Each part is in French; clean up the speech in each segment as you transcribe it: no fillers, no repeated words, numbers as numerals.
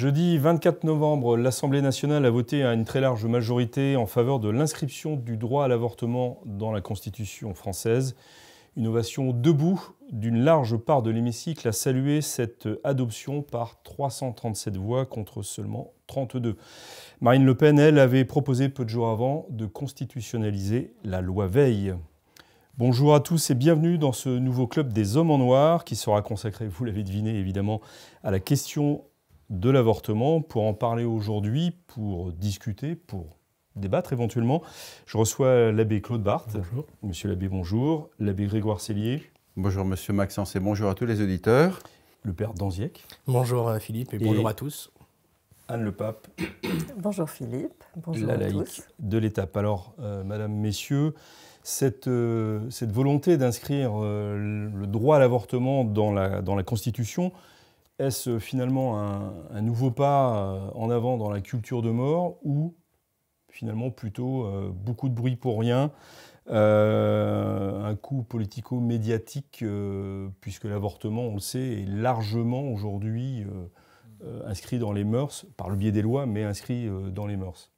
Jeudi 24 novembre, l'Assemblée nationale a voté à une très large majorité en faveur de l'inscription du droit à l'avortement dans la Constitution française. Une ovation debout d'une large part de l'hémicycle a salué cette adoption par 337 voix contre seulement 32. Marine Le Pen, elle, avait proposé peu de jours avant de constitutionnaliser la loi Veil. Bonjour à tous et bienvenue dans ce nouveau club des hommes en noir qui sera consacré, vous l'avez deviné évidemment, à la question de l'avortement. Pour en parler aujourd'hui, pour discuter, pour débattre éventuellement, je reçois l'abbé Claude Barthes. Bonjour. Monsieur l'abbé, bonjour. L'abbé Grégoire Sellier. Bonjour monsieur Maxence et bonjour à tous les auditeurs. Le père Danziec. Bonjour Philippe et bonjour à tous. Anne Le Pape. Bonjour Philippe, bonjour la à laïque tous. De l'Étape. Alors, madame, messieurs, cette volonté d'inscrire le droit à l'avortement dans la Constitution, est-ce finalement un nouveau pas en avant dans la culture de mort ou finalement plutôt beaucoup de bruit pour rien, un coup politico-médiatique, puisque l'avortement, on le sait, est largement aujourd'hui inscrit dans les mœurs, par le biais des lois, mais inscrit dans les mœurs.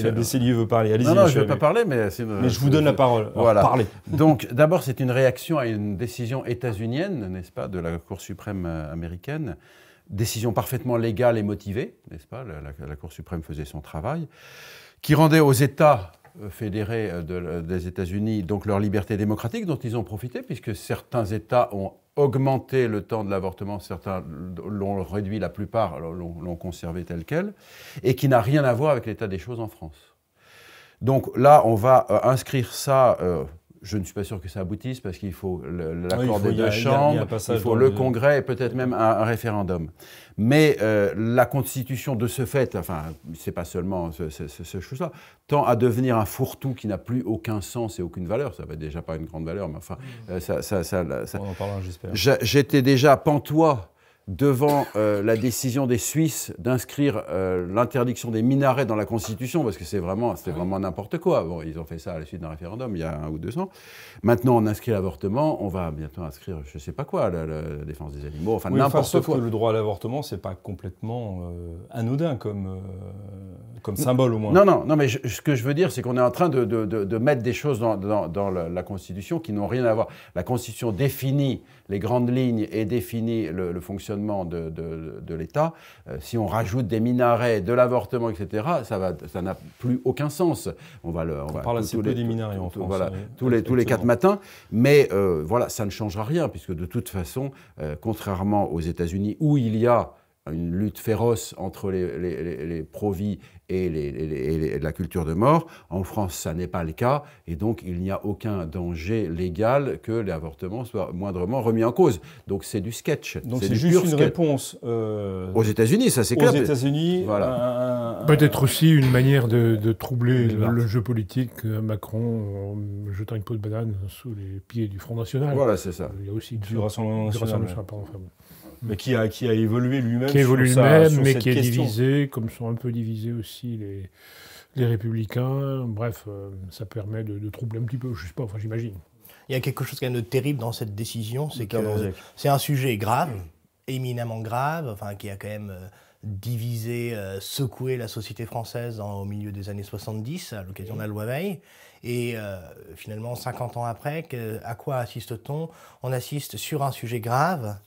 L'abbé Sellier veut parler. Allez-y. Non, je ne veux pas parler, mais je vous donne la parole. Alors, voilà. Parlez. Donc, d'abord, c'est une réaction à une décision états-unienne, n'est-ce pas, de la Cour suprême américaine. Décision parfaitement légale et motivée, n'est-ce pas, la Cour suprême faisait son travail, qui rendait aux États fédérés des États-Unis donc leur liberté démocratique dont ils ont profité, puisque certains États ont augmenté le temps de l'avortement, certains l'ont réduit, la plupart l'ont conservé tel quel, et qui n'a rien à voir avec l'état des choses en France. Donc là, on va inscrire ça. Je ne suis pas sûr que ça aboutisse parce qu'il faut l'accord des deux chambres, il faut le Congrès et peut-être même un référendum. Mais la Constitution, de ce fait, enfin, c'est pas seulement ce chose-là, tend à devenir un fourre-tout qui n'a plus aucun sens et aucune valeur. Ça n'avait déjà pas une grande valeur, mais enfin, on en parlera, j'espère. J'étais déjà pantois devant la décision des Suisses d'inscrire l'interdiction des minarets dans la Constitution, parce que c'était vraiment n'importe quoi. Bon, ils ont fait ça à la suite d'un référendum, il y a 1 ou 2 ans. Maintenant, on inscrit l'avortement, on va bientôt inscrire, je ne sais pas quoi, la défense des animaux, enfin oui, n'importe sauf quoi. Que le droit à l'avortement, ce n'est pas complètement anodin comme symbole, au moins. Non, mais ce que je veux dire, c'est qu'on est en train de mettre des choses dans la Constitution qui n'ont rien à voir. La Constitution définit les grandes lignes et définit le fonctionnement de l'État. Si on rajoute des minarets, de l'avortement, etc., ça n'a plus aucun sens. On parle assez peu des minarets en France. Voilà, tous les 4 matins. Mais voilà, ça ne changera rien, puisque de toute façon, contrairement aux États-Unis, où il y a une lutte féroce entre les pro-vie et la culture de mort. En France, ça n'est pas le cas, et donc il n'y a aucun danger légal que l'avortement soit moindrement remis en cause. Donc c'est du sketch. Donc c'est juste une réponse aux États-Unis, ça c'est clair. Aux États-Unis, voilà. Peut-être aussi une manière de troubler le jeu politique. Macron en jetant une peau de banane sous les pieds du Front National. Voilà, c'est ça. Il y a aussi du Rassemblement National. Mais qui a évolué lui-même. Qui a évolué lui-même, mais qui est question. divisé, comme sont un peu divisés aussi les Républicains. Bref, ça permet de troubler un petit peu, je sais pas, enfin j'imagine. Il y a quelque chose quand même de terrible dans cette décision, c'est que c'est un sujet grave, éminemment grave, enfin qui a quand même divisé, secoué la société française au milieu des années 70, à l'occasion de la loi Veil. Et finalement, 50 ans après, à quoi assiste-t-on ? On assiste sur un sujet grave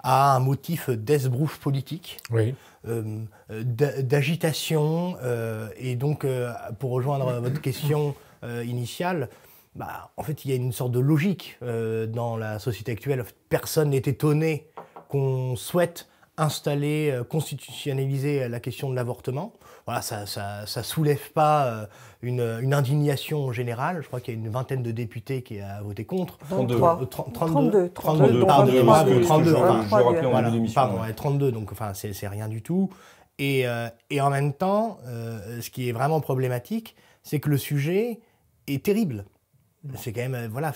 à un motif d'esbroufe politique, oui. D'agitation, et donc, pour rejoindre votre question initiale, en fait, il y a une sorte de logique dans la société actuelle. Personne n'est étonné qu'on souhaite installer, constitutionnaliser la question de l'avortement. Voilà, ça soulève pas une indignation générale. Je crois qu'il y a une vingtaine de députés qui a voté contre. 32. 32, donc enfin, c'est rien du tout. Et en même temps, ce qui est vraiment problématique, c'est que le sujet est terrible. C'est quand même, voilà,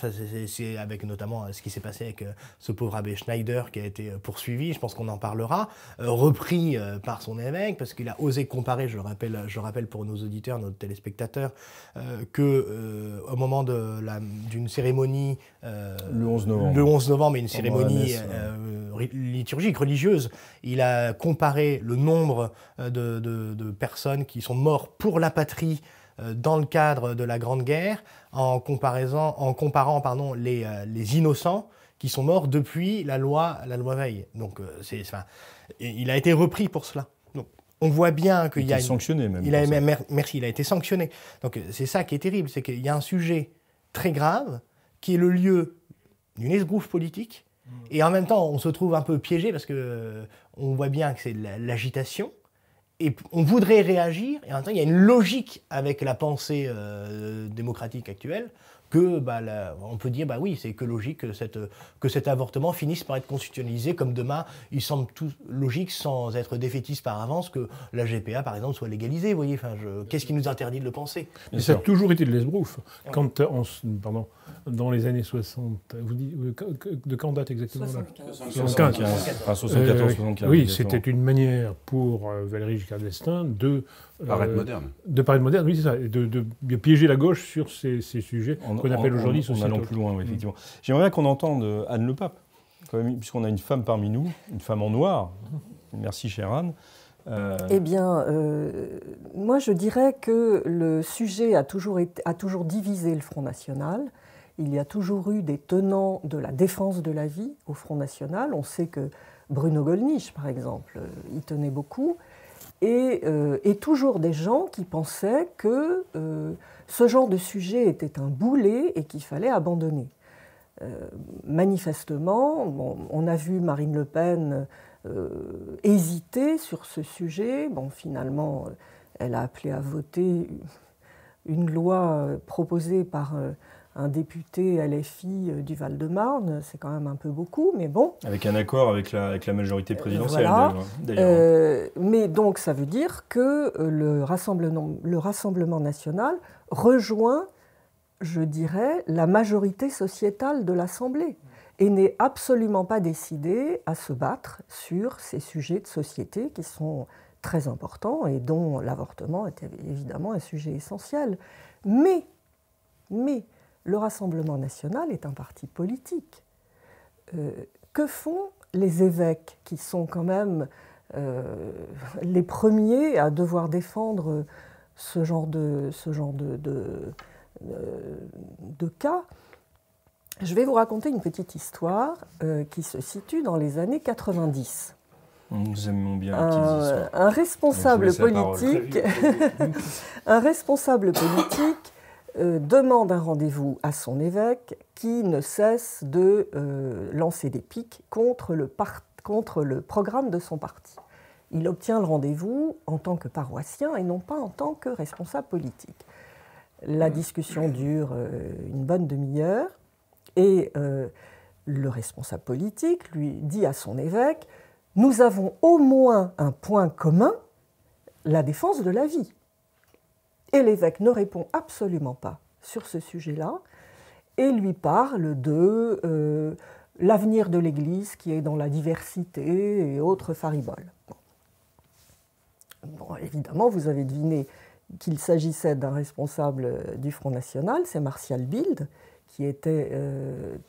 c'est avec notamment ce qui s'est passé avec ce pauvre abbé Schneider qui a été poursuivi, je pense qu'on en parlera, repris par son évêque, parce qu'il a osé comparer, je rappelle pour nos auditeurs, nos téléspectateurs, qu'au moment d'une cérémonie, le 11 novembre, mais une cérémonie liturgique, religieuse. Il a comparé le nombre de personnes qui sont mortes pour la patrie dans le cadre de la Grande Guerre, en comparant les innocents qui sont morts depuis la loi Veil. Donc, il a été repris pour cela. Donc, on voit bien qu'il y a... sanctionné même. Merci, il a été sanctionné. Donc, c'est ça qui est terrible, c'est qu'il y a un sujet très grave qui est le lieu d'une esbrouffe politique, et en même temps, on se trouve un peu piégé parce qu'on voit bien que c'est l'agitation, et on voudrait réagir, et en même temps, il y a une logique avec la pensée démocratique actuelle, que on peut dire, oui, c'est que logique que cet avortement finisse par être constitutionnalisé, comme demain, il semble tout logique, sans être défaitiste par avance, que la GPA, par exemple, soit légalisée. Vous voyez, qu'est-ce qui nous interdit de le penser? Mais ça a toujours été de l'esbrouffe. Quand, dans les années 60, vous dites, de quand date exactement 74, 75. Oui, c'était une manière pour Valéry Giscard d'Estaing de paraître moderne. De paraître moderne, oui, c'est ça, de piéger la gauche sur ces sujets qu'on appelle aujourd'hui sociétaux. En allant plus loin, oui, effectivement. J'aimerais bien qu'on entende Anne Le Pape, quand même, puisqu'on a une femme parmi nous, une femme en noir. Merci, chère Anne. Eh bien, moi je dirais que le sujet a toujours divisé le Front National. Il y a toujours eu des tenants de la défense de la vie au Front National. On sait que Bruno Gollnisch, par exemple, y tenait beaucoup. Et toujours des gens qui pensaient que ce genre de sujet était un boulet et qu'il fallait abandonner. Manifestement, on a vu Marine Le Pen hésiter sur ce sujet. Bon, finalement, elle a appelé à voter une loi proposée par un député LFI du Val-de-Marne. C'est quand même un peu beaucoup, mais bon. Avec un accord avec la majorité présidentielle, voilà. d'ailleurs. Mais donc, ça veut dire que le Rassemblement national rejoint, je dirais, la majorité sociétale de l'Assemblée et n'est absolument pas décidé à se battre sur ces sujets de société qui sont très importants et dont l'avortement est évidemment un sujet essentiel. Mais le Rassemblement national est un parti politique. Que font les évêques, qui sont quand même les premiers à devoir défendre ce genre de cas? Je vais vous raconter une petite histoire qui se situe dans les années 90. Nous aimons bien les petites histoires. Un responsable politique, demande un rendez-vous à son évêque qui ne cesse de lancer des piques contre le programme de son parti. Il obtient le rendez-vous en tant que paroissien et non pas en tant que responsable politique. La discussion dure une bonne demi-heure et le responsable politique lui dit à son évêque « Nous avons au moins un point commun, la défense de la vie ». Et l'évêque ne répond absolument pas sur ce sujet-là et lui parle de l'avenir de l'Église qui est dans la diversité et autres fariboles. Bon, évidemment, vous avez deviné qu'il s'agissait d'un responsable du Front National, c'est Martial Bild, qui était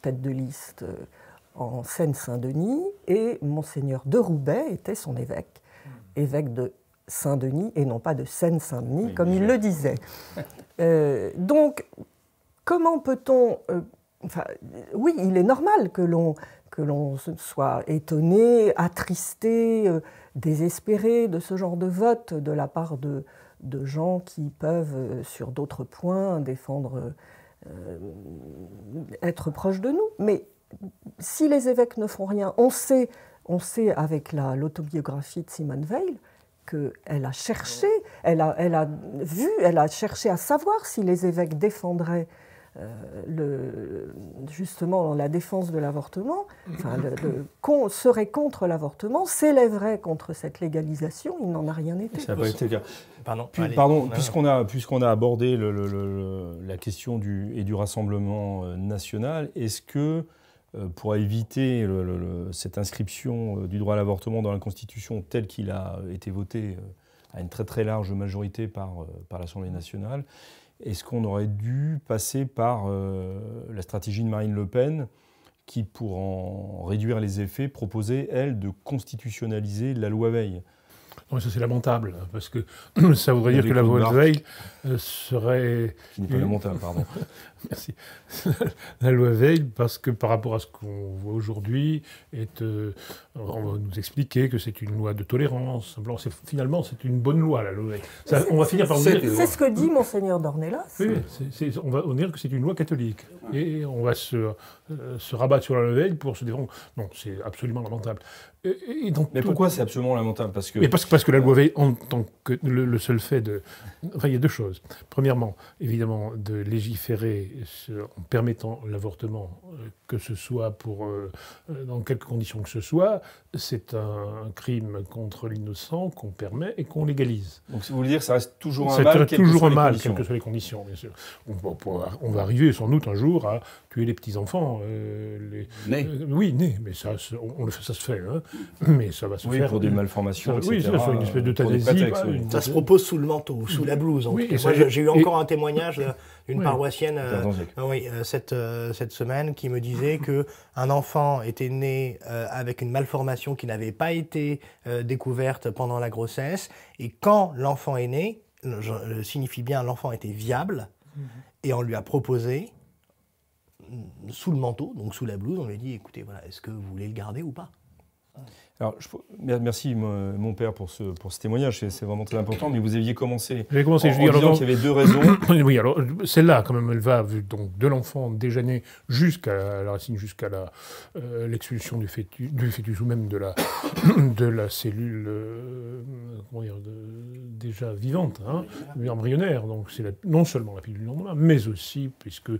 tête de liste en Seine-Saint-Denis, et Monseigneur de Roubaix était son évêque, évêque de Saint-Denis et non pas de Seine-Saint-Denis, oui, comme il le disait. Donc, comment peut-on... oui, il est normal que l'on soit étonné, attristé, désespéré de ce genre de vote de la part de gens qui peuvent, sur d'autres points, défendre, être proches de nous. Mais si les évêques ne font rien, on sait avec l'autobiographie de Simone Veil qu'elle a cherché, elle a cherché à savoir si les évêques défendraient justement la défense de l'avortement, serait contre l'avortement, s'élèverait contre cette légalisation, il n'en a rien été. Ça n'a pas été le cas. Pardon, puisqu'on a abordé la question du Rassemblement national, est-ce que, pour éviter cette inscription du droit à l'avortement dans la Constitution tel qu'il a été voté à une très très large majorité par l'Assemblée nationale, est-ce qu'on aurait dû passer par la stratégie de Marine Le Pen qui, pour en réduire les effets, proposait, elle, de constitutionnaliser la loi Veil. Non, ça c'est lamentable, parce que ça voudrait dire que la loi Veil serait... Qui n'est pas lamentable, pardon. Merci. La loi Veil, parce que par rapport à ce qu'on voit aujourd'hui, on va nous expliquer que c'est une loi de tolérance. Finalement, c'est une bonne loi, la loi Veil. Ça, on va finir par dire... C'est ce que dit Monseigneur Dornelas. Oui, on va dire que c'est une loi catholique. Et on va se rabattre sur la loi Veil pour se défendre. Non, c'est absolument lamentable. Mais pourquoi c'est absolument lamentable? Parce que la loi Veil, en tant que le seul fait de... Enfin, il y a deux choses. Premièrement, évidemment, de légiférer en permettant l'avortement, que ce soit dans quelques conditions que ce soit, c'est un crime contre l'innocent qu'on permet et qu'on légalise. Donc, vous voulez dire que ça reste toujours un mal, quelles que soient les conditions, bien sûr. On va arriver sans doute un jour à tuer les petits-enfants. Nés. Oui, nés, mais ça se fait. Hein. Mais ça va se faire... Oui, pour des malformations, etc. Oui, ça fait une espèce d'euthanasie. Ça se propose sous le manteau, sous la blouse. Oui, moi, j'ai eu encore un témoignage d'une paroissienne cette semaine qui me disait qu'un enfant était né avec une malformation qui n'avait pas été découverte pendant la grossesse. Et quand l'enfant est né, signifie bien l'enfant était viable, et on lui a proposé, sous le manteau, donc sous la blouse, on lui a dit, écoutez, voilà, est-ce que vous voulez le garder ou pas ? Alors, merci mon père pour ce témoignage, c'est vraiment très important, mais vous aviez commencé en disant qu'il y avait deux raisons. Oui, alors celle-là, quand même, elle va donc, de l'enfant déjà né jusqu'à la racine, jusqu'à l'expulsion du fœtus ou même de la cellule déjà vivante, hein, embryonnaire. Donc c'est non seulement la pilule du lendemain, mais aussi, puisque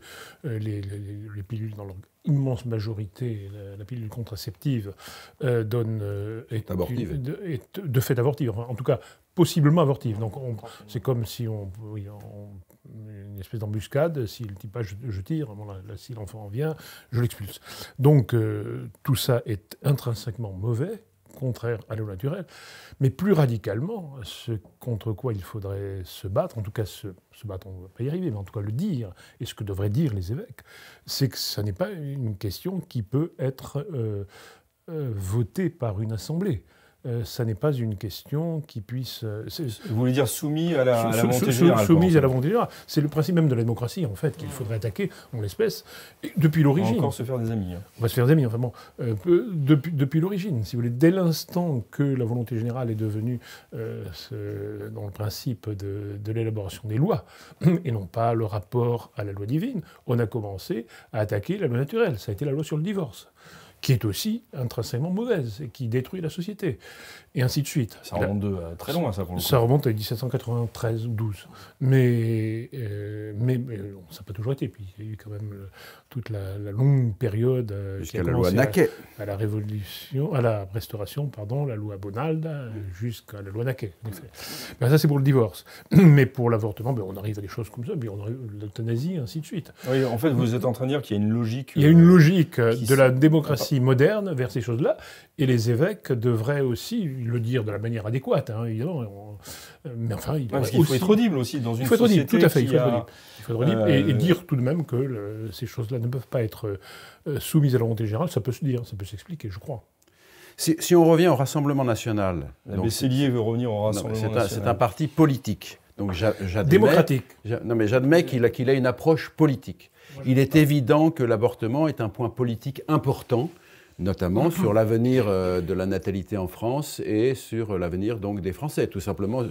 les pilules dans leur immense majorité, la pilule contraceptive est de fait abortive, en tout cas possiblement abortive. Donc c'est comme si une espèce d'embuscade, si le type je tire, si l'enfant vient, je l'expulse. Donc tout ça est intrinsèquement mauvais, contraire à la loi naturelle, mais plus radicalement, ce contre quoi il faudrait se battre, en tout cas se battre, on ne va pas y arriver, mais en tout cas le dire, et ce que devraient dire les évêques, c'est que ça n'est pas une question qui peut être votée par une assemblée. Ça n'est pas une question qui puisse... Vous voulez dire soumis à la volonté générale? Soumise à la volonté générale. C'est le principe même de la démocratie, en fait, qu'il faudrait attaquer en l'espèce, depuis l'origine. On va encore se faire des amis. Hein. On va se faire des amis, enfin bon, depuis l'origine, si vous voulez. Dès l'instant que la volonté générale est devenue dans le principe de l'élaboration des lois, et non pas le rapport à la loi divine, on a commencé à attaquer la loi naturelle. Ça a été la loi sur le divorce, qui est aussi intrinsèquement mauvaise et qui détruit la société, et ainsi de suite. Ça remonte très loin, ça, pour le coup. Ça remonte à 1793 ou 12. Mais ça n'a pas toujours été. Puis il y a eu quand même toute la longue période jusqu'à la loi Naquet. À la Révolution, à la Restauration, pardon, la loi Bonald, jusqu'à la loi Naquet, en effet. Ben, ça, c'est pour le divorce. Mais pour l'avortement, on arrive à des choses comme ça, puis on arrive à l'euthanasie, et ainsi de suite. Oui, en fait, vous êtes en train de dire qu'il y a une logique... Il y a une logique de la démocratie moderne vers ces choses-là, et les évêques devraient aussi le dire de la manière adéquate, hein, évidemment. Mais enfin, parce qu'il faut être audible aussi dans une société. Il faut être audible, tout à fait. Il faut être audible et dire tout de même que ces choses-là ne peuvent pas être soumises à la volonté générale. Ça peut se dire, ça peut s'expliquer, je crois. Si on revient au Rassemblement national... La Bessélier veut revenir au Rassemblement national. C'est un parti politique. Donc démocratique. Mais j'admets qu'il a une approche politique. Il est évident que l'avortement est un point politique important, notamment sur l'avenir de la natalité en France et sur l'avenir donc des Français, tout simplement,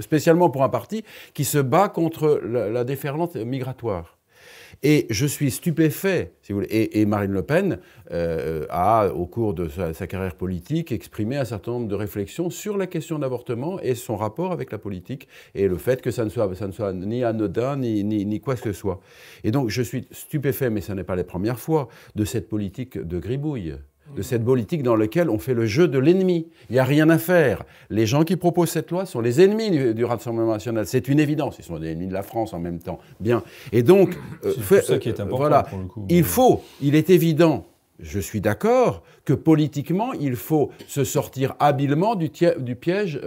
spécialement pour un parti qui se bat contre la déferlante migratoire. Et je suis stupéfait, si vous voulez, et Marine Le Pen a, au cours de sa carrière politique, exprimé un certain nombre de réflexions sur la question de l'avortement et son rapport avec la politique, et le fait que ça ne soit ni anodin, ni quoi que ce soit. Et donc je suis stupéfait, mais ce n'est pas la première fois, de cette politique de gribouille, de cette politique dans laquelle on fait le jeu de l'ennemi. Il n'y a rien à faire. Les gens qui proposent cette loi sont les ennemis du Rassemblement national. C'est une évidence. Ils sont les ennemis de la France en même temps. Bien. Et donc... c'est ça qui est important, voilà. pour le coup. Il est évident je suis d'accord que politiquement, il faut se sortir habilement du piège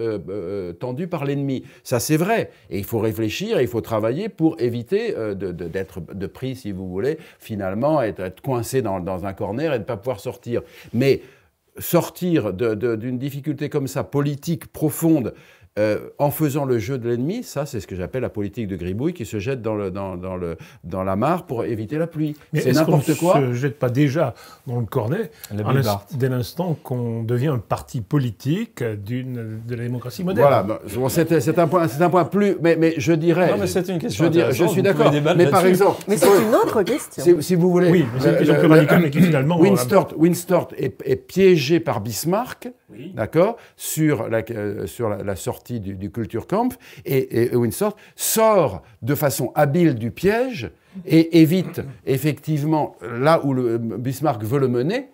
tendu par l'ennemi. Ça, c'est vrai. Et il faut réfléchir, et il faut travailler pour éviter d'être pris, si vous voulez, finalement, être coincé dans un corner et de ne pas pouvoir sortir. Mais sortir d'une difficulté comme ça, politique, profonde, en faisant le jeu de l'ennemi, ça c'est ce que j'appelle la politique de Gribouille qui se jette dans la mare pour éviter la pluie. C'est n'importe quoi. Ne se jette pas déjà dans le cornet dès l'instant qu'on devient un parti politique de la démocratie moderne. Voilà, bon, c'est un point plus... Mais je dirais... Non, mais c'est une question je suis d'accord. Mais par exemple... Mais c'est une autre question. Si vous voulez... Oui, c'est une question plus radicale, mais qui finalement... Winstort est piégé par Bismarck, oui. D'accord, sur la sortie du Kulturkampf, et Windsor sort de façon habile du piège et évite effectivement là où Bismarck veut le mener,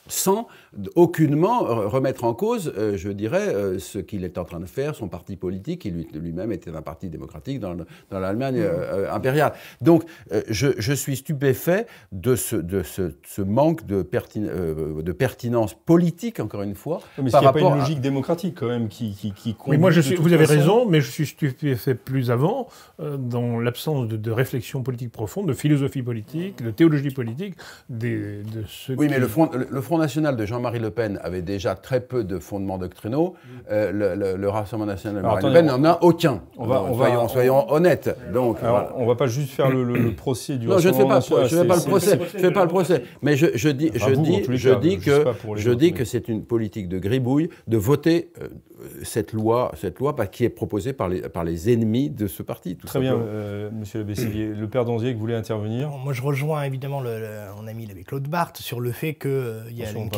sans aucunement remettre en cause, je dirais, ce qu'il est en train de faire, son parti politique, qui lui-même était un parti démocratique dans l'Allemagne impériale. Donc, je suis stupéfait de ce manque de pertinence politique, encore une fois. Mais il n'y a pas une logique démocratique, quand même, qui oui, moi, vous avez raison, mais je suis stupéfait plus avant, dans l'absence de réflexion politique profonde, de philosophie politique, de théologie politique, de ceux oui, mais le Front National de Jean-Marie Le Pen avait déjà très peu de fondements doctrinaux. Le Rassemblement National de Marine Le Pen n'en a aucun. Soyons honnêtes. Donc, voilà. On ne va pas juste faire le procès du Rassemblement National. Je ne fais pas le procès. Mais je dis que c'est une politique de gribouille de voter cette loi qui est proposée par les ennemis de ce parti. Très bien, monsieur l'abbé Séguier. Le père Danzier, que voulait intervenir. Moi, je rejoins évidemment mon ami l'abbé Claude Barthes sur le fait qu'il y a une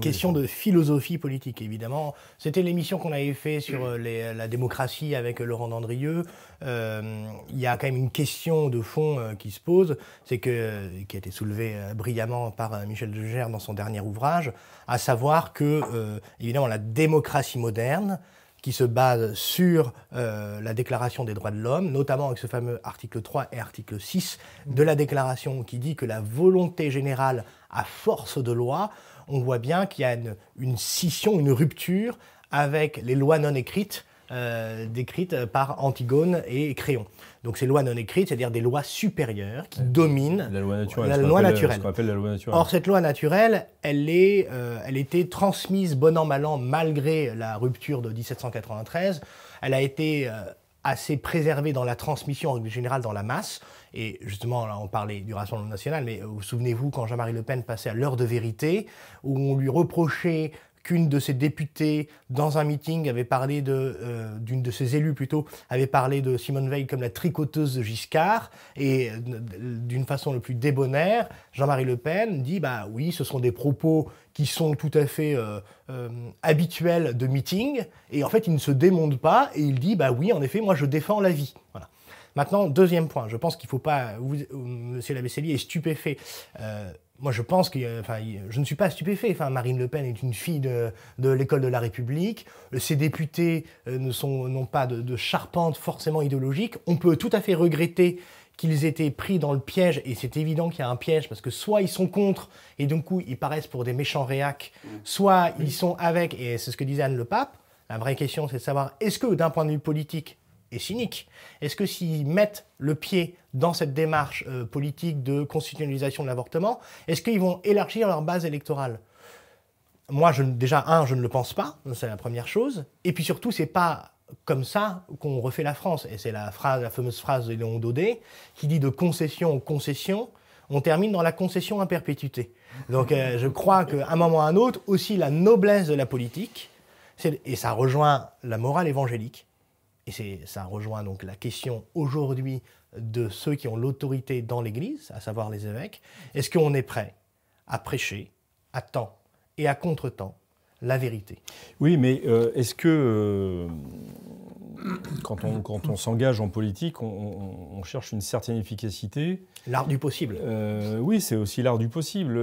question de philosophie politique. Évidemment, c'était l'émission qu'on avait fait sur la démocratie avec Laurent Dandrieux. Il y a quand même une question de fond qui se pose, qui a été soulevée brillamment par Michel de Gers dans son dernier ouvrage, à savoir que, évidemment, la démocratie moderne, qui se base sur la Déclaration des droits de l'homme, notamment avec ce fameux article 3 et article 6 de la Déclaration qui dit que la volonté générale à force de loi, on voit bien qu'il y a une scission, une rupture avec les lois non écrites décrites par Antigone et Créon. Donc ces lois non écrites, c'est-à-dire des lois supérieures qui dominent la loi naturelle. Ce qu'on appelle la loi naturelle. Or cette loi naturelle, elle était transmise bon an mal an malgré la rupture de 1793. Elle a été assez préservée dans la transmission en général dans la masse. Et justement, là, on parlait du Rassemblement national, mais vous souvenez-vous quand Jean-Marie Le Pen passait à l'heure de vérité, où on lui reprochait qu'une de ses députées, dans un meeting, avait parlé d'une de ses élus plutôt, avait parlé de Simone Veil comme la tricoteuse de Giscard, et d'une façon le plus débonnaire, Jean-Marie Le Pen dit, bah oui, ce sont des propos qui sont tout à fait habituels de meeting, et en fait, il ne se démonte pas, et il dit, bah oui, en effet, moi je défends la vie. Voilà. Maintenant, deuxième point, je pense qu'il ne faut pas, monsieur l'abbé Séguier est stupéfait. Moi, je pense que, je ne suis pas stupéfait. Marine Le Pen est une fille de l'école de la République. Ses députés n'ont pas de charpente forcément idéologique. On peut tout à fait regretter qu'ils étaient pris dans le piège, et c'est évident qu'il y a un piège, parce que soit ils sont contre, et d'un coup, ils paraissent pour des méchants réacs, soit ils sont avec, et c'est ce que disait Anne le Pape. La vraie question, c'est de savoir, est-ce que, d'un point de vue politique, et cynique, est-ce que s'ils mettent le pied dans cette démarche politique de constitutionnalisation de l'avortement, est-ce qu'ils vont élargir leur base électorale ? Moi, je ne le pense pas, c'est la première chose. Et puis surtout, c'est pas comme ça qu'on refait la France. Et c'est la fameuse phrase de Léon Daudet qui dit de concession en concession, on termine dans la concession à perpétuité. Donc je crois qu'à un moment ou à un autre, aussi la noblesse de la politique, et ça rejoint la morale évangélique, et ça rejoint donc la question aujourd'hui de ceux qui ont l'autorité dans l'Église, à savoir les évêques. Est-ce qu'on est prêt à prêcher à temps et à contre-temps la vérité ? Oui, mais est-ce que quand on s'engage en politique, on cherche une certaine efficacité ? L'art du possible. Oui, c'est aussi l'art du possible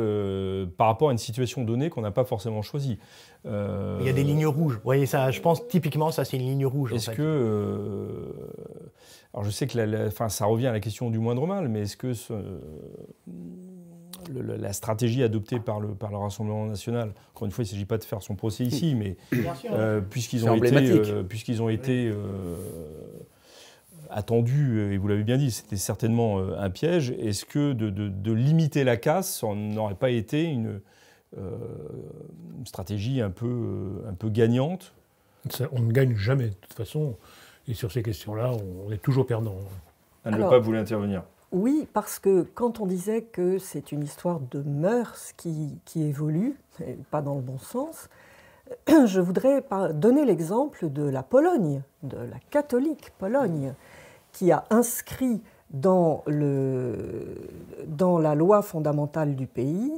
par rapport à une situation donnée qu'on n'a pas forcément choisie. Il y a des lignes rouges. Vous voyez, ça, je pense typiquement, ça c'est une ligne rouge. Est-ce que... alors je sais que ça revient à la question du moindre mal, mais est-ce que la stratégie adoptée par le Rassemblement national. Encore une fois, il ne s'agit pas de faire son procès ici, mais puisqu'ils ont été attendus, et vous l'avez bien dit, c'était certainement un piège. Est-ce que de limiter la casse, ça n'aurait pas été une stratégie un peu gagnante? On ne gagne jamais, de toute façon. Et sur ces questions-là, on est toujours perdant. Anne Le Pape voulait intervenir. Oui, parce que quand on disait que c'est une histoire de mœurs qui évolue, et pas dans le bon sens, je voudrais donner l'exemple de la Pologne, de la catholique Pologne, qui a inscrit dans la loi fondamentale du pays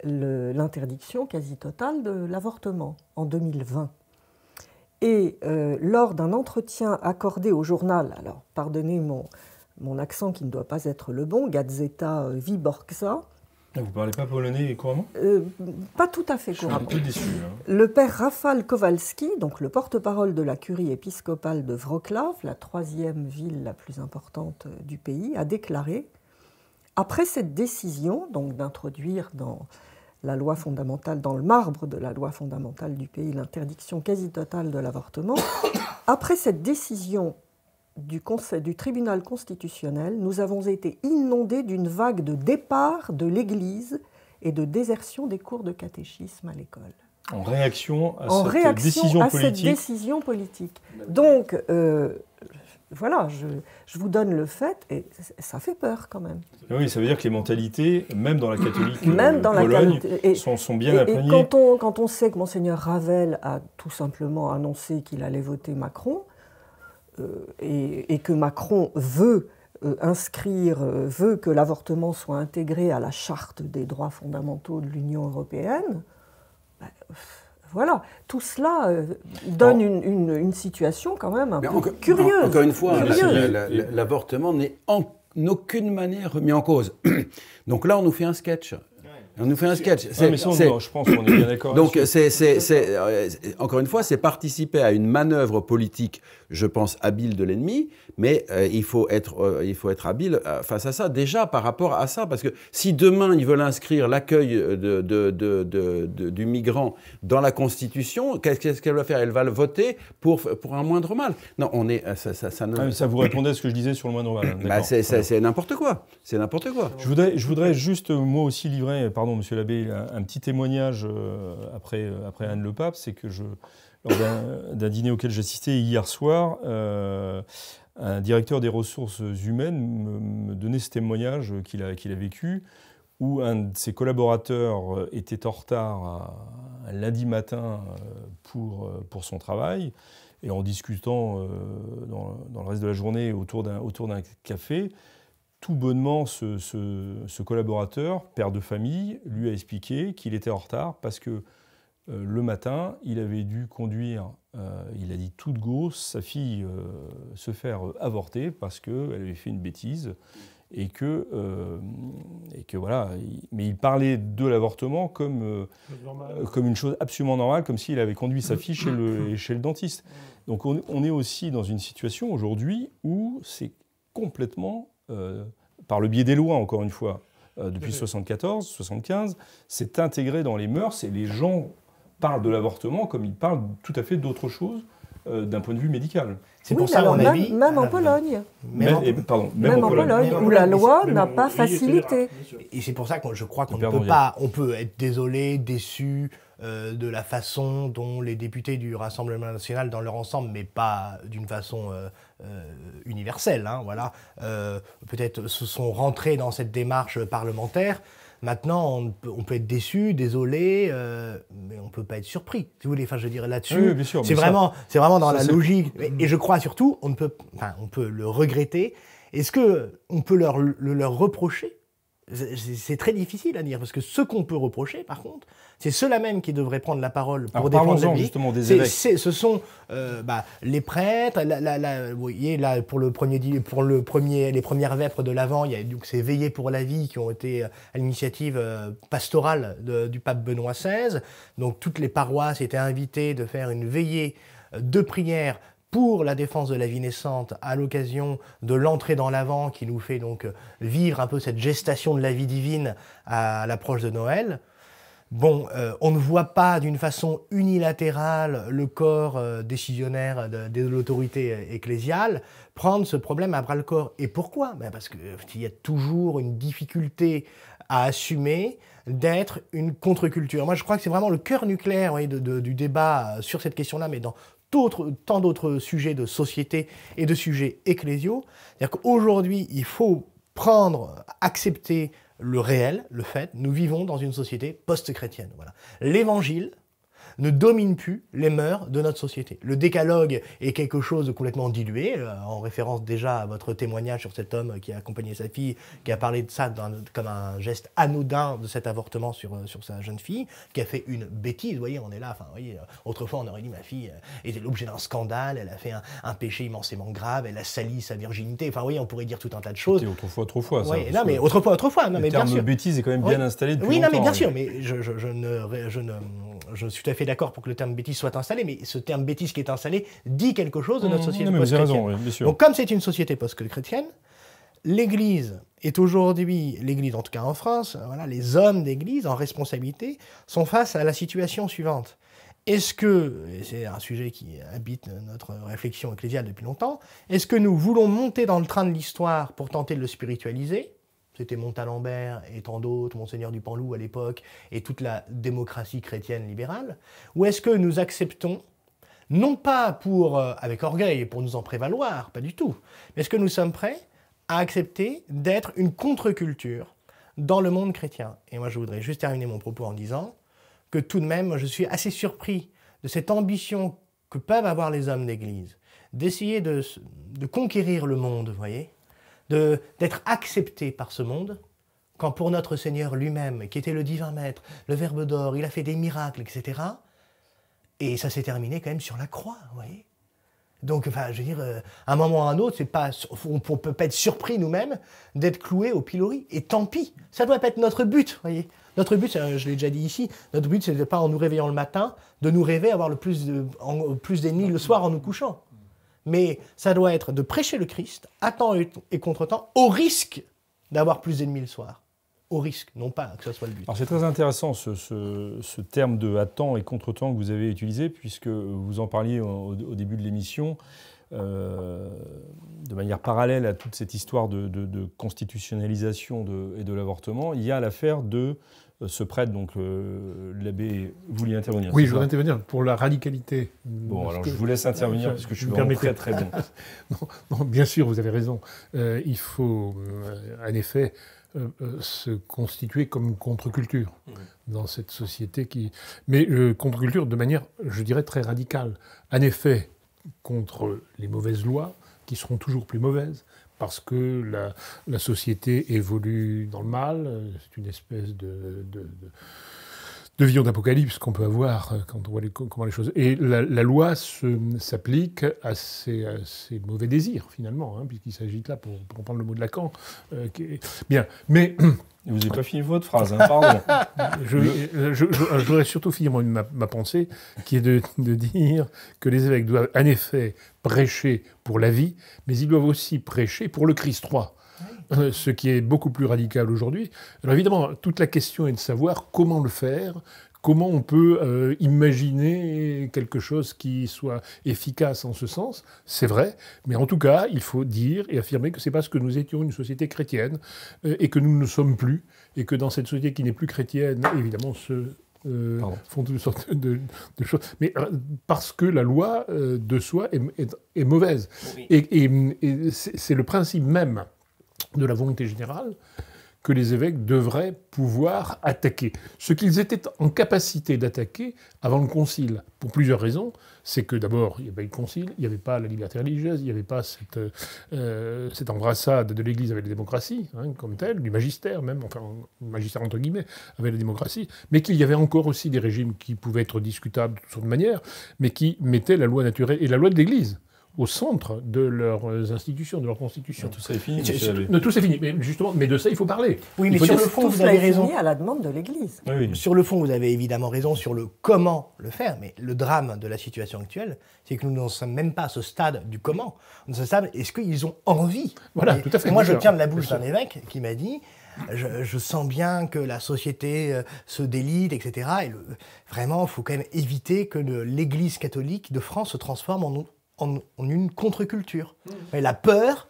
l'interdiction quasi totale de l'avortement en 2020. Et lors d'un entretien accordé au journal, alors pardonnez mon accent qui ne doit pas être le bon, Gazeta Wyborcza. Vous ne parlez pas polonais couramment? Pas tout à fait couramment. Je suis un peu déçu. Le père Rafał Kowalski, donc le porte-parole de la curie épiscopale de Wrocław, la 3e ville la plus importante du pays, a déclaré « Après cette décision, donc d'introduire dans la loi fondamentale, dans le marbre de la loi fondamentale du pays, l'interdiction quasi totale de l'avortement, après cette décision du tribunal constitutionnel, nous avons été inondés d'une vague de départ de l'Église et de désertion des cours de catéchisme à l'école. » En réaction à cette décision politique. Donc, voilà, je vous donne le fait, et ça fait peur quand même. Oui, ça veut dire que les mentalités, même dans la catholique Pologne, sont bien imprégnées. Et quand on sait que Monseigneur Ravel a tout simplement annoncé qu'il allait voter Macron, et que Macron veut veut que l'avortement soit intégré à la charte des droits fondamentaux de l'Union européenne, voilà, tout cela donne une situation quand même un peu curieuse. Encore une fois, l'avortement n'est en aucune manière remis en cause. Donc là, on nous fait un sketch. On nous fait un sketch. Je pense qu'on est bien d'accord. Donc, encore une fois, c'est participer à une manœuvre politique, je pense, habile de l'ennemi, mais il faut être habile face à ça, déjà par rapport à ça, parce que si demain ils veulent inscrire l'accueil du migrant dans la Constitution, qu'est-ce qu'elle va faire? Elle va le voter pour un moindre mal. Non, ça vous répondait à ce que je disais sur le moindre mal. C'est n'importe quoi. C'est n'importe quoi. Je voudrais juste, moi aussi, livrer, pardon, monsieur l'abbé, un petit témoignage après Anne Le Pape. C'est que lors d'un dîner auquel j'assistais hier soir, un directeur des ressources humaines me donnait ce témoignage qu'il a vécu, où un de ses collaborateurs était en retard un lundi matin pour son travail, et en discutant dans le reste de la journée autour d'un café, tout bonnement, ce collaborateur, père de famille, lui a expliqué qu'il était en retard parce que le matin, il avait dû conduire, il a dit tout de go, sa fille se faire avorter parce qu'elle avait fait une bêtise et que voilà. Mais il parlait de l'avortement comme une chose absolument normale, comme s'il avait conduit sa fille chez le dentiste. Donc on est aussi dans une situation aujourd'hui où c'est complètement, par le biais des lois encore une fois, depuis 74, 75, c'est intégré dans les mœurs et les gens parlent de l'avortement comme ils parlent tout à fait d'autre chose d'un point de vue médical. C'est pour ça, à mon avis, même en Pologne. Même en Pologne, où la loi n'a pas facilité. Et c'est pour ça que je crois qu'on ne peut pas, on peut être désolé, déçu de la façon dont les députés du Rassemblement national, dans leur ensemble, mais pas d'une façon universelle, hein, voilà, peut-être se sont rentrés dans cette démarche parlementaire. Maintenant, on peut être déçu, désolé, mais on ne peut pas être surpris. Si vous voulez, enfin, je dirais là-dessus, oui, bien sûr, c'est vraiment dans la logique. Et je crois surtout, on peut le regretter. Est-ce qu'on peut leur reprocher? C'est très difficile à dire, parce que ce qu'on peut reprocher, par contre, c'est ceux-là même qui devraient prendre la parole pour défendre la vie. Justement des évêques. Ce sont les prêtres. Vous voyez, là, pour les premières vêpres de l'Avent, il y a donc ces veillées pour la vie qui ont été à l'initiative pastorale du pape Benoît XVI. Donc toutes les paroisses étaient invitées de faire une veillée de prière pour la défense de la vie naissante à l'occasion de l'entrée dans l'Avent qui nous fait donc vivre un peu cette gestation de la vie divine à l'approche de Noël. Bon, on ne voit pas d'une façon unilatérale le corps décisionnaire de l'autorité ecclésiale prendre ce problème à bras-le-corps. Et pourquoi? Parce qu'il y a toujours une difficulté à assumer d'être une contre-culture. Moi, je crois que c'est vraiment le cœur nucléaire, vous voyez, du débat sur cette question-là, mais dans tant d'autres sujets de société et de sujets ecclésiaux. C'est-à-dire qu'aujourd'hui, il faut accepter le réel, le fait, nous vivons dans une société post-chrétienne. Voilà. L'évangile ne domine plus les mœurs de notre société. Le décalogue est quelque chose de complètement dilué, en référence déjà à votre témoignage sur cet homme qui a accompagné sa fille, qui a parlé de ça comme un geste anodin de cet avortement sur sa jeune fille, qui a fait une bêtise, vous voyez, on est là, enfin, vous voyez, autrefois on aurait dit ma fille était l'objet d'un scandale, elle a fait un péché immensément grave, elle a sali sa virginité, enfin, vous voyez, on pourrait dire tout un tas de choses. C'était autrefois, ça. Oui, non, mais autrefois, non, mais bien sûr. Le terme bêtise est quand même bien installé depuis longtemps. Oui, non, mais bien sûr, mais je suis tout à fait d'accord pour que le terme bêtise soit installé, mais ce terme bêtise qui est installé dit quelque chose de notre société post-chrétienne. Raison, bien sûr. Donc comme c'est une société post-chrétienne, l'Église est aujourd'hui, l'Église en tout cas en France, voilà, les hommes d'Église en responsabilité sont face à la situation suivante. Est-ce que, et c'est un sujet qui habite notre réflexion ecclésiale depuis longtemps, est-ce que nous voulons monter dans le train de l'histoire pour tenter de le spiritualiser ? C'était Montalembert et tant d'autres, Monseigneur du Panloup à l'époque, et toute la démocratie chrétienne libérale. Ou est-ce que nous acceptons, non pas avec orgueil pour nous en prévaloir, pas du tout, mais est-ce que nous sommes prêts à accepter d'être une contre-culture dans le monde chrétien? Et moi je voudrais juste terminer mon propos en disant que tout de même, je suis assez surpris de cette ambition que peuvent avoir les hommes d'Église, d'essayer de conquérir le monde, vous voyez, d'être accepté par ce monde, quand pour notre Seigneur lui-même, qui était le divin maître, le Verbe d'or, il a fait des miracles, etc. Et ça s'est terminé quand même sur la croix, vous voyez. Donc, enfin, je veux dire, à un moment ou à un autre, on ne peut pas être surpris nous-mêmes d'être cloués au pilori. Et tant pis, ça doit pas être notre but, vous voyez. Notre but, je l'ai déjà dit ici, notre but, c'est pas en nous réveillant le matin, de nous rêver avoir le plus d'ennemis le soir en nous couchant. Mais ça doit être de prêcher le Christ, à temps et contre-temps, au risque d'avoir plus d'ennemis le soir. Au risque, non pas que ce soit le but. Alors c'est très intéressant ce terme de à temps et contre-temps que vous avez utilisé, puisque vous en parliez au début de l'émission, de manière parallèle à toute cette histoire de constitutionnalisation et de l'avortement, il y a l'affaire de ce prêtre, donc l'abbé, vous vouliez intervenir? Oui, je voudrais intervenir pour la radicalité. Bon, alors je vous laisse intervenir parce que je suis vraiment très très bon. Non, bien sûr, vous avez raison. Il faut, en effet, se constituer comme contre-culture dans cette société mais contre-culture de manière, je dirais, très radicale. En effet, contre les mauvaises lois, qui seront toujours plus mauvaises, parce que la société évolue dans le mal, c'est une espèce de vision d'apocalypse qu'on peut avoir quand on voit comment les choses... Et la loi s'applique à ces mauvais désirs, finalement, hein, puisqu'il s'agit là, pour reprendre le mot de Lacan. Bien, mais... Vous n'avez pas fini votre phrase, hein, pardon. Je voudrais surtout finir ma pensée, qui est de dire que les évêques doivent en effet prêcher pour la vie, mais ils doivent aussi prêcher pour le Christ roi, ce qui est beaucoup plus radical aujourd'hui. Alors évidemment, toute la question est de savoir comment le faire, comment on peut imaginer quelque chose qui soit efficace en ce sens. C'est vrai, mais en tout cas, il faut dire et affirmer que c'est parce que nous étions une société chrétienne et que nous ne sommes plus, et que dans cette société qui n'est plus chrétienne, évidemment, font toutes sortes de choses. Mais parce que la loi de soi est mauvaise. Oui. Et c'est le principe même de la volonté générale que les évêques devraient pouvoir attaquer. Ce qu'ils étaient en capacité d'attaquer avant le concile, pour plusieurs raisons. C'est que d'abord, il n'y avait pas eu de concile, il n'y avait pas la liberté religieuse, il n'y avait pas cette embrassade de l'Église avec la démocratie, hein, comme telle, du magistère même, enfin, le magistère entre guillemets, avec la démocratie, mais qu'il y avait encore aussi des régimes qui pouvaient être discutables de toutes sortes de manières, mais qui mettaient la loi naturelle et la loi de l'Église au centre de leurs institutions, de leur constitution. Tout ça est fini. Tout c'est fini. Mais justement, mais de ça, il faut parler. Oui, mais sur le fond, vous avez raison. À la demande de l'Église. Oui. Sur le fond, vous avez évidemment raison sur le comment le faire, mais le drame de la situation actuelle, c'est que nous n'en sommes même pas à ce stade du comment. Nous sommes à ce stade, est-ce qu'ils ont envie? Voilà, tout à fait. Moi, je tiens de la bouche d'un évêque qui m'a dit je sens bien que la société se délite, etc. Et vraiment, il faut quand même éviter que l'Église catholique de France se transforme en une contre-culture. Et la peur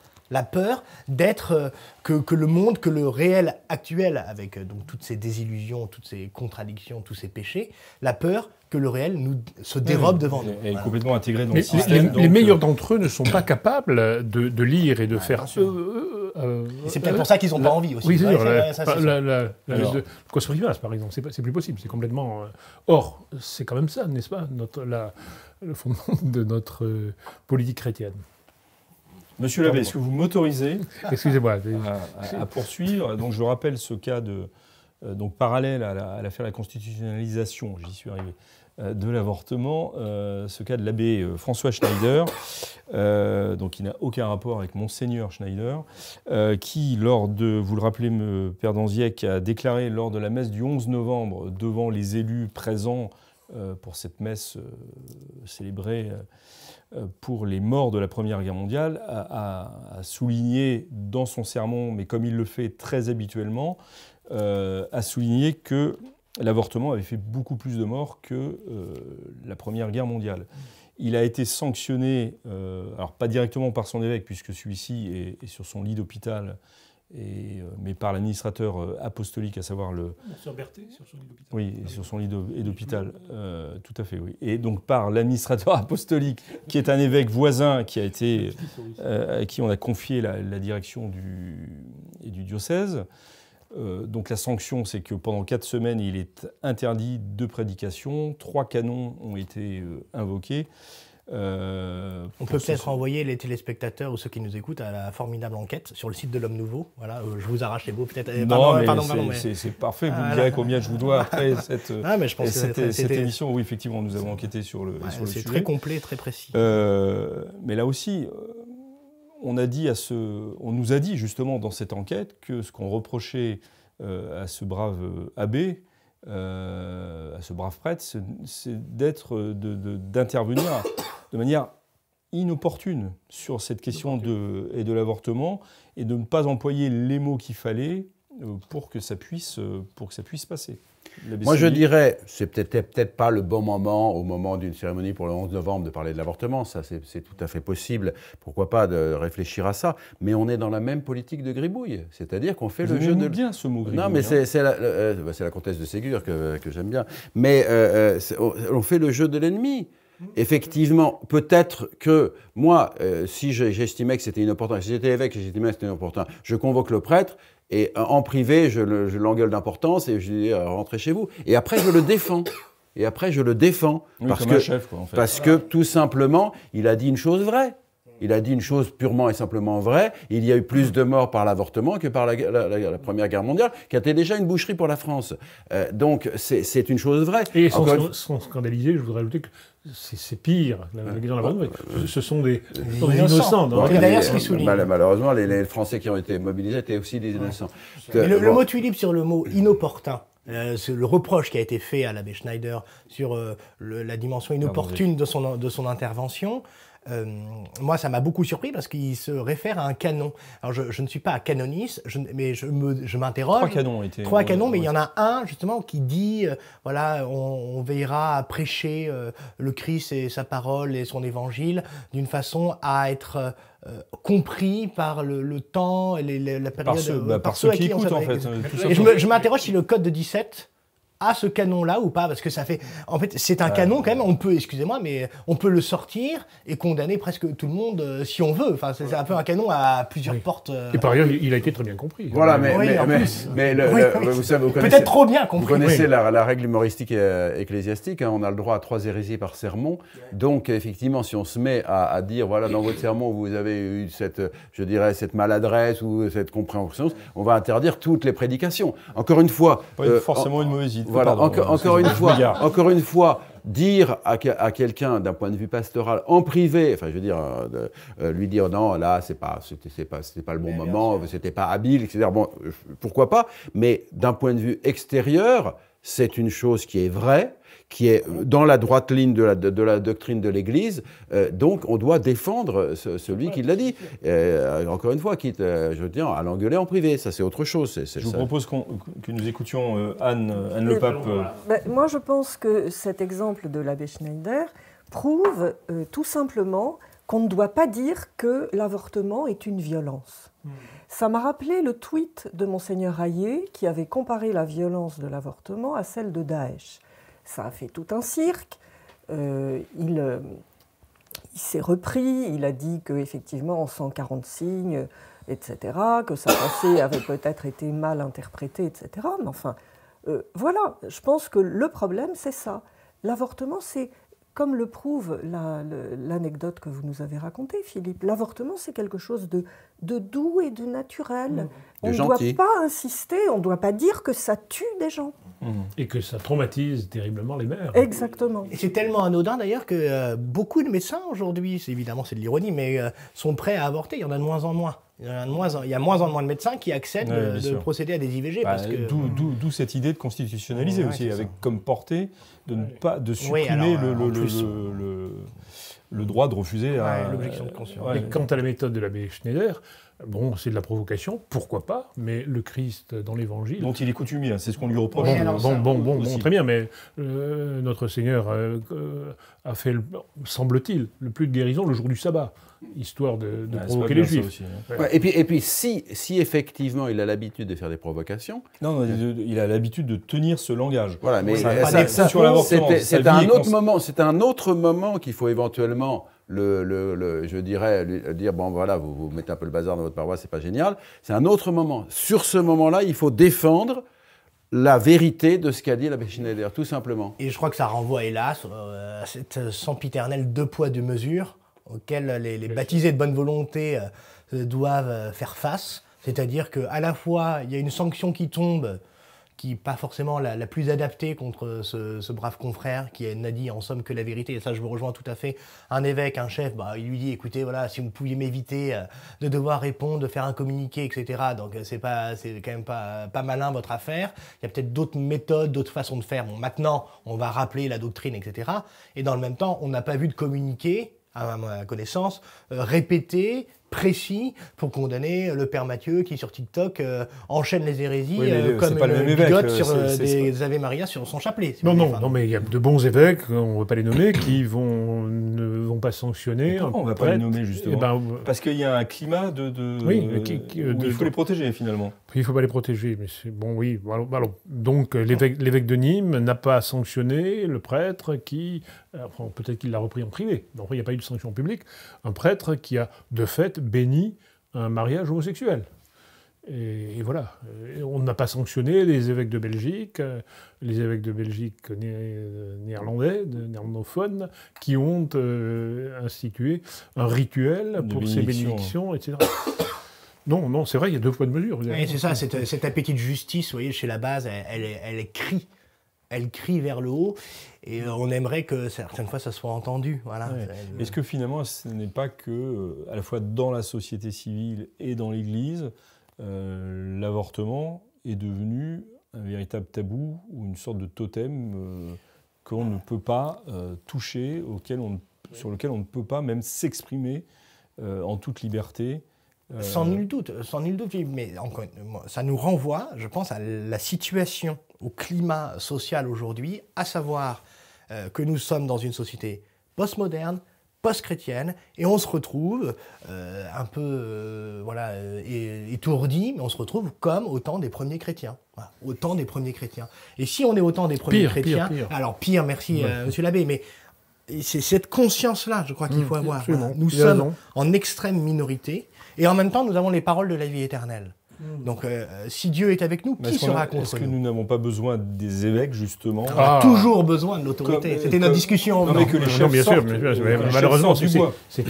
d'être que le monde, que le réel actuel, avec donc toutes ces désillusions, toutes ces contradictions, tous ces péchés, la peur que le réel se dérobe devant nous. Elle est complètement intégrée dans Mais le système. les meilleurs d'entre eux ne sont pas capables de lire et de faire... Et c'est peut-être pour ça qu'ils n'ont pas envie aussi. Oui, c'est sûr. Alors, Le Quos Primas, par exemple, c'est plus possible. C'est complètement... Or, c'est quand même ça, n'est-ce pas, le fondement de notre politique chrétienne. Monsieur l'abbé, est-ce que vous m'autorisez Excusez-moi. à poursuivre? Donc, je rappelle ce cas donc parallèle à l'affaire de la constitutionnalisation, j'y suis arrivé, de l'avortement, ce cas de l'abbé François Schneider, donc qui n'a aucun rapport avec Monseigneur Schneider, qui, vous le rappelez, Père Danziec, a déclaré lors de la messe du 11 novembre devant les élus présents pour cette messe célébrée pour les morts de la Première Guerre mondiale, a souligné dans son sermon, mais comme il le fait très habituellement, a souligné que l'avortement avait fait beaucoup plus de morts que la Première Guerre mondiale. Il a été sanctionné, alors pas directement par son évêque, puisque celui-ci est sur son lit d'hôpital, mais par l'administrateur apostolique, à savoir Sœur Berthet, sur son lit d'hôpital. Oui, sur son lit d'hôpital, tout à fait, oui. Et donc par l'administrateur apostolique, qui est un évêque voisin, à qui on a confié la direction du diocèse. Donc la sanction, c'est que pendant 4 semaines, il est interdit de prédication. 3 canons ont été invoqués. On peut peut-être envoyer les téléspectateurs ou ceux qui nous écoutent à la formidable enquête sur le site de l'Homme Nouveau. Voilà, je vous arrache les mots peut-être. C'est parfait. Vous me direz combien je vous dois après cette émission. Oui, effectivement, nous avons enquêté sur le sujet. C'est très complet, très précis. Mais là aussi, on nous a dit justement dans cette enquête que ce qu'on reprochait à ce brave abbé, à ce brave prêtre, c'est d'intervenir de manière inopportune sur cette question de l'avortement et de ne pas employer les mots qu'il fallait pour que ça puisse passer. Moi, je dirais, c'est peut-être pas le bon moment, au moment d'une cérémonie pour le 11 novembre, de parler de l'avortement. Ça, c'est tout à fait possible. Pourquoi pas de réfléchir à ça. Mais on est dans la même politique de gribouille. C'est-à-dire qu'on fait le jeu de... bien ce mot gribouille. Non, mais c'est la comtesse de Ségur que j'aime bien. Mais on fait le jeu de l'ennemi. Effectivement, peut-être que moi, si j'estimais que c'était inopportun, si j'étais évêque et j'estimais que c'était inopportun, je convoque le prêtre et en privé, je l'engueule d'importance et je lui dis rentrez chez vous. Et après, je le défends. Oui, parce que, chef, quoi, en fait. Parce que tout simplement, il a dit une chose vraie. Il a dit une chose purement et simplement vraie. Il y a eu plus de morts par l'avortement que par la Première Guerre mondiale, qui était déjà une boucherie pour la France. Donc, c'est une chose vraie. Et sans scandaliser, je voudrais ajouter que c'est pire. La question de l'avortement, ce sont des innocents. C'est d'ailleurs ce qui souligne. Malheureusement, les Français qui ont été mobilisés étaient aussi des innocents. Le mot tulipe sur le mot inopportun. Le reproche qui a été fait à l'abbé Schneider sur la dimension inopportune de son intervention, moi, ça m'a beaucoup surpris parce qu'il se réfère à un canon. Alors, je ne suis pas canoniste, mais je m'interroge. 3 canons ont été... 3 canons, mais il y en a un, justement, qui dit, voilà, on veillera à prêcher le Christ et sa parole et son évangile d'une façon à être compris par le temps et la période... Par ceux qui écoutent, en fait. Et je m'interroge si le code de 17... à ce canon-là ou pas, parce que ça fait... En fait, c'est un canon quand même, on peut, excusez-moi, mais on peut le sortir et condamner presque tout le monde si on veut. Enfin, c'est un peu un canon à plusieurs portes. Et par ailleurs, il a été très bien compris. Voilà, mais vous savez, vous connaissez... Peut-être trop bien compris. Vous connaissez la règle humoristique ecclésiaste, hein, on a le droit à 3 hérésies par sermon. Donc, effectivement, si on se met à dire, voilà, dans votre sermon, vous avez eu cette maladresse ou cette compréhension, on va interdire toutes les prédications. Encore une fois... Pas forcément une mauvaise idée. Voilà, encore une fois, dire à quelqu'un d'un point de vue pastoral en privé, enfin je veux dire, lui dire non, là c'était pas le bon moment, c'était pas habile, etc. Bon, pourquoi pas, mais d'un point de vue extérieur, c'est une chose qui est vraie, qui est dans la droite ligne de la doctrine de l'Église, donc on doit défendre celui qui l'a dit. Encore une fois, quitte, je veux dire, à l'engueuler en privé, ça c'est autre chose. Je vous propose que nous écoutions Anne Le Pape. Moi je pense que cet exemple de l'abbé Schneider prouve tout simplement qu'on ne doit pas dire que l'avortement est une violence. Ça m'a rappelé le tweet de Monseigneur Hayet qui avait comparé la violence de l'avortement à celle de Daesh. Ça a fait tout un cirque. Il s'est repris, il a dit qu'effectivement, en 140 signes, etc., que sa pensée avait peut-être été mal interprétée, etc. Mais enfin, voilà, je pense que le problème, c'est ça. L'avortement, c'est, comme le prouve l'anecdote que vous nous avez racontée, Philippe, l'avortement, c'est quelque chose de doux et de naturel. On ne doit pas insister, on ne doit pas dire que ça tue des gens. Et que ça traumatise terriblement les mères. Exactement. Et c'est tellement anodin d'ailleurs que beaucoup de médecins aujourd'hui, évidemment c'est de l'ironie, mais sont prêts à avorter. Il y en a de moins en moins. Il y a de moins en moins de médecins qui acceptent de procéder à des IVG. D'où cette idée de constitutionnaliser aussi, avec comme portée de ne pas supprimer le droit de refuser l'objection de conscience. Et quant à la méthode de l'abbé Schneider, bon, c'est de la provocation, pourquoi pas, mais le Christ dans l'Évangile... Dont il est coutumier, c'est ce qu'on lui reproche. Très bien, mais notre Seigneur a fait, semble-t-il, le plus de guérison le jour du sabbat, histoire de provoquer les Juifs. Aussi, hein. Ouais, et puis si effectivement il a l'habitude de faire des provocations... Non, il a l'habitude de tenir ce langage. Voilà, mais c'est un autre moment qu'il faut éventuellement... je dirais, dire, bon voilà, vous mettez un peu le bazar dans votre paroisse, c'est pas génial. C'est un autre moment. Sur ce moment-là, il faut défendre la vérité de ce qu'a dit l'abbé Schneider, tout simplement. Et je crois que ça renvoie, hélas, à cette sempiternelle deux poids, deux mesures auxquelles les baptisés de bonne volonté doivent faire face. C'est-à-dire qu'à la fois, il y a une sanction qui tombe, qui n'est pas forcément la plus adaptée contre ce brave confrère qui n'a dit en somme que la vérité. Et ça, je vous rejoins tout à fait. Un évêque, un chef, il lui dit, écoutez, voilà, si vous pouviez m'éviter de devoir répondre, de faire un communiqué, etc. Donc, c'est quand même pas malin votre affaire. Il y a peut-être d'autres méthodes, d'autres façons de faire. Bon, maintenant, on va rappeler la doctrine, etc. Et dans le même temps, on n'a pas vu de communiqué, à ma connaissance, répété, précis pour condamner le père Mathieu qui sur TikTok enchaîne les hérésies comme une bigote sur des Ave Maria sur son chapelet. Non, mais il y a de bons évêques, on ne va pas les nommer, qui ne vont pas sanctionner. Pourquoi on ne va pas les nommer justement parce qu'il y a un climat il faut les protéger finalement. Il ne faut pas les protéger, mais c'est bon, oui. Alors, donc l'évêque de Nîmes n'a pas sanctionné le prêtre qui, peut-être qu'il l'a repris en privé, donc il n'y a pas eu de sanction publique, un prêtre qui a de fait béni un mariage homosexuel. Et voilà. On n'a pas sanctionné les évêques de Belgique néerlandais, néerlandophones, qui ont institué un rituel pour ces bénédictions, etc. Non, c'est vrai, il y a deux poids de mesure. Oui, c'est ça, cet appétit de justice, vous voyez, chez la base, elle crie. Elle crie vers le haut, et on aimerait que certaines fois ça soit entendu. Voilà. Ouais. Est-ce que finalement, ce n'est pas que, à la fois dans la société civile et dans l'Église, l'avortement est devenu un véritable tabou ou une sorte de totem qu'on ne peut pas toucher, sur lequel on ne peut pas même s'exprimer en toute liberté? Sans nul doute, mais encore, ça nous renvoie, je pense, à la situation, au climat social aujourd'hui, à savoir que nous sommes dans une société postmoderne, post-chrétienne, et on se retrouve un peu étourdi, mais on se retrouve comme au temps des premiers chrétiens. Voilà, au temps des premiers chrétiens. Et si on est au temps des premiers chrétiens, pire. alors pire, merci monsieur l'abbé, mais c'est cette conscience-là, je crois, qu'il faut avoir. Voilà. Nous sommes en extrême minorité, et en même temps, nous avons les paroles de la vie éternelle. Donc, si Dieu est avec nous, qui sera contre nous? Est-ce que nous n'avons pas besoin des évêques, justement? On a toujours besoin de l'autorité. C'était notre discussion. Non, mais que les chefs bien sûr, mais malheureusement, c'est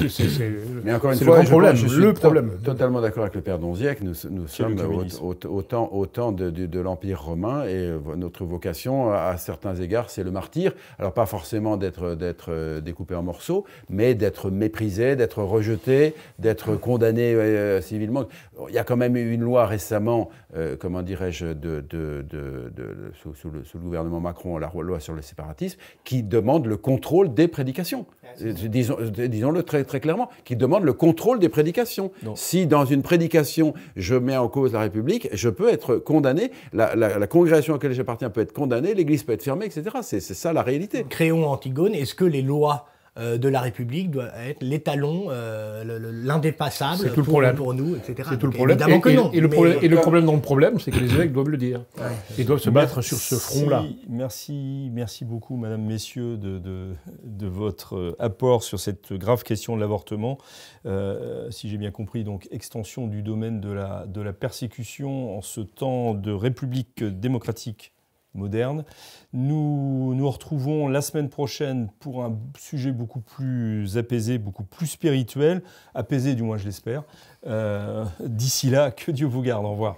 mais encore une c'est fois, le problème. je suis Le problème. totalement d'accord avec le père Donziec. Nous sommes au temps de l'Empire romain et notre vocation, à certains égards, c'est le martyr. Alors pas forcément d'être découpé en morceaux, mais d'être méprisé, d'être rejeté, d'être condamné civilement. Il y a quand même eu une loi récemment, comment dirais-je, sous le gouvernement Macron, la loi sur le séparatisme, qui demande le contrôle des prédications. Disons-le très, très clairement, qui demande le contrôle des prédications. Non. Si dans une prédication, je mets en cause la République, je peux être condamné, la congrégation à laquelle j'appartiens peut être condamnée, l'Église peut être fermée, etc. C'est ça la réalité. Créon, Antigone, est-ce que les lois de la République doivent être l'étalon, l'indépassable pour nous, etc. C'est tout le problème. Évidemment que non. Et le problème dans le problème, c'est que les évêques doivent le dire. Ouais. Ils doivent se battre sur ce front-là. Merci beaucoup, Madame, Messieurs, de votre apport sur cette grave question de l'avortement. Si j'ai bien compris, donc extension du domaine de la persécution en ce temps de République démocratique moderne. Nous nous retrouvons la semaine prochaine pour un sujet beaucoup plus apaisé, beaucoup plus spirituel, apaisé du moins je l'espère. D'ici là, que Dieu vous garde. Au revoir.